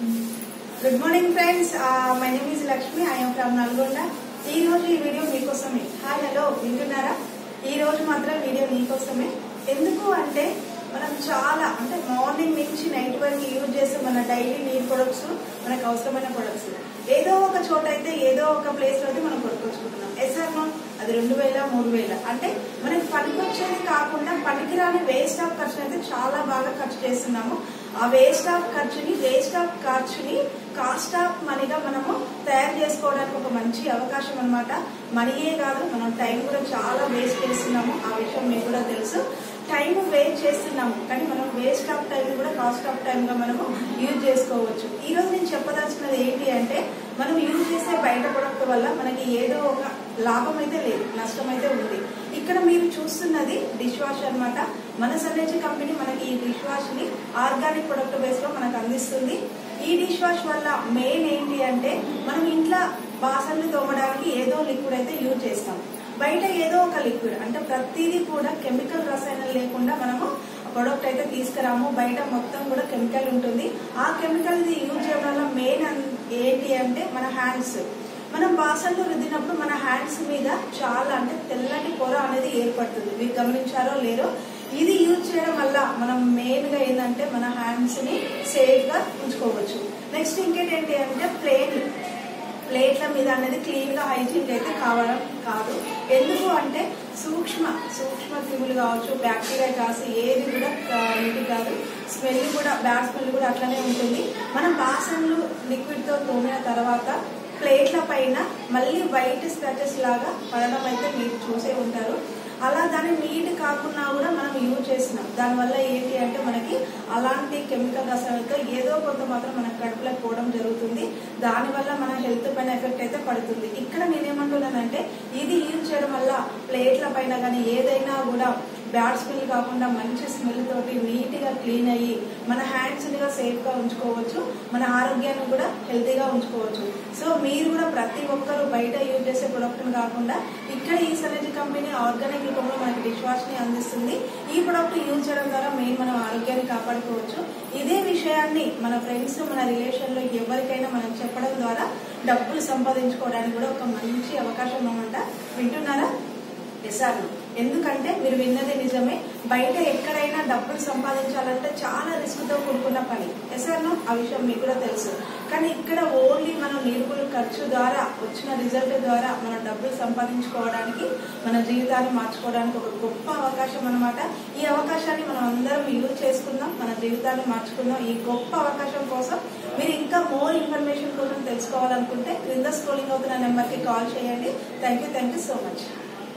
Good morning friends, my name is Lakshmi. I'm from Nalgonda. ఈ రోజు ఈ వీడియో మీకోసమే. హాయ్ హలో, వింటున్నారా? ఈ రోజు మాత్రం వీడియో మీకోసమే. ఎందుకు అంటే మనం చాలా అంటే మార్నింగ్ నుంచి నైట్ వరకు యూజ్ చేసే మన డైలీ నీడ్ ప్రొడక్ట్స్, మనకు అవసరమైన ప్రొడక్ట్స్ ఏదో ఒక చోట అయితే ఏదో ఒక ప్లేస్ లో అయితే మనం కొనుక్కొచ్చుకుంటున్నాం. ఎస్ఆర్నో అది 2000 3000 అంటే మనకి పనికొచ్చేది కాకుండా పనికిరాని వేస్ట్ ఆఫ్ ఖర్చుని అయితే చాలా బాగా ఖర్చు చేస్తున్నాము. ఆ వేస్ట్ ఆఫ్ ఖర్చుని కాస్ట్ ఆఫ్ మనీగా మనము తయారు చేసుకోవడానికి ఒక మంచి అవకాశం అన్నమాట. మనీయే కాదు, మనం టైం కూడా చాలా వేస్ట్ చేస్తున్నాము. ఆ విషయం మీకు కూడా తెలుసు. టైం వేస్ట్ చేస్తున్నాము, కానీ మనం వేస్ట్ ఆఫ్ టైం కూడా కాస్ట్ ఆఫ్ టైం గా మనము యూజ్ చేసుకోవచ్చు. ఈ రోజు నేను చెప్పదలుచుకున్నది ఏంటి అంటే, మనం యూజ్ చేసే బయట ప్రొడక్ట్ వల్ల మనకి ఏదో ఒక లాభం అయితే లేదు, నష్టం అయితే ఉంది. ఇక్కడ మీరు చూస్తున్నది డిష్ వాష్ అన్నమాట. మన సన్ఎనర్జీ కంపెనీ మనకి ఈ డిష్ వాష్ ని ఆర్గానిక్ ప్రొడక్ట్ బేస్ లో మనకు అందిస్తుంది. ఈ డిష్ వాష్ వల్ల మెయిన్ ఏంటి అంటే, మనం ఇంట్లో బాసన్లు తోమడానికి ఏదో లిక్విడ్ అయితే యూజ్ చేస్తాం. బయట ఏదో ఒక లిక్విడ్ అంటే ప్రతిదీ కూడా కెమికల్ రసాయనాలు లేకుండా మనము ప్రొడక్ట్ అయితే తీసుకురాము. బయట మొత్తం కూడా కెమికల్ ఉంటుంది. ఆ కెమికల్ యూజ్ చేయడం వల్ల మెయిన్ ఏంటి అంటే మన హ్యాండ్స్, మనం బాసన్లు రుద్దినప్పుడు మన హ్యాండ్స్ మీద చాలా అంటే తెల్లటి పొర అనేది ఏర్పడుతుంది. మీరు గమనించారో లేరో. ఇది యూజ్ చేయడం వల్ల మనం మెయిన్ గా ఏంటంటే మన హ్యాండ్స్ ని సేఫ్ గా ఉంచుకోవచ్చు. నెక్స్ట్ ఇంకేంటి అంటే ప్లేట్ల మీద అనేది క్లీన్ గా హైజీన్ అయితే కావడం కాదు. ఎందుకు అంటే సూక్ష్మ క్రిములు కావచ్చు, బ్యాక్టీరియా కావచ్చు, ఏది కూడా ఇది కాదు. స్మెల్ కూడా బ్యాడ్ స్మెల్ కూడా అట్లనే ఉంటుంది. మనం బాసన్లు లిక్విడ్ తో తోమిన తర్వాత ప్లేట్ల పైన మళ్ళీ వైట్ స్క్రాచెస్ లాగా పడడం అయితే మీరు చూసే ఉంటారు. అలా దాన్ని నీట్ కాకుండా కూడా మనం యూజ్ చేస్తున్నాం. దానివల్ల ఏంటి అంటే మనకి అలాంటి కెమికల్ రసాయనాలతో ఏదో కొంత మాత్రం మన కడుపులోకి పోవడం జరుగుతుంది. దానివల్ల మన హెల్త్ పైన ఎఫెక్ట్ అయితే పడుతుంది. ఇక్కడ నేనేమంటున్నానంటే, ఇది యూజ్ చేయడం వల్ల ప్లేట్ల పైన కానీ ఏదైనా కూడా బ్యాడ్ స్మెల్ కాకుండా మంచి స్మెల్ తోటి నీట్ గా క్లీన్ అయ్యి మన హ్యాండ్స్ ని సేఫ్ గా ఉంచుకోవచ్చు. మన ఆరోగ్యాన్ని కూడా హెల్తీగా ఉంచుకోవచ్చు. సో మీరు కూడా ప్రతి ఒక్కరు బయట యూజ్ చేసే ప్రొడక్ట్ కాకుండా ఇక్కడ ఈ సన్ఎనర్జీ కంపెనీ ఆర్గానిక్ రూపంలో మనకి డిష్ వాష్ ని అందిస్తుంది. ఈ ప్రొడక్ట్ యూజ్ చేయడం ద్వారా మెయిన్ మనం ఆరోగ్యాన్ని కాపాడుకోవచ్చు. ఇదే విషయాన్ని మన ఫ్రెండ్స్, మన రిలేషన్ లో ఎవరికైనా మనం చెప్పడం ద్వారా డబ్బులు సంపాదించుకోవడానికి కూడా ఒక మంచి అవకాశం అన్నమాట. వింటున్నారా? ఎస్ఆర్నో. ఎందుకంటే మీరు విన్నది నిజమే. బయట ఎక్కడైనా డబ్బులు సంపాదించాలంటే చాలా రిస్క్ తో కూడుకున్న పని. ఎస్ఆర్నో. ఆ విషయం మీకు కూడా తెలుసు. కానీ ఇక్కడ ఓన్లీ మనం నిలుపుల ఖర్చు ద్వారా వచ్చిన రిజల్ట్ ద్వారా మనం డబ్బులు సంపాదించుకోవడానికి, మన జీవితాన్ని మార్చుకోవడానికి ఒక గొప్ప అవకాశం అన్నమాట. ఈ అవకాశాన్ని మనం అందరం యూజ్ చేసుకుందాం, మన జీవితాన్ని మార్చుకుందాం. ఈ గొప్ప అవకాశం కోసం మీరు ఇంకా మోర్ ఇన్ఫర్మేషన్ కోసం తెలుసుకోవాలనుకుంటే క్రింద స్క్రోలింగ్ అవుతున్న నెంబర్ కి కాల్ చేయండి. Thank you so much.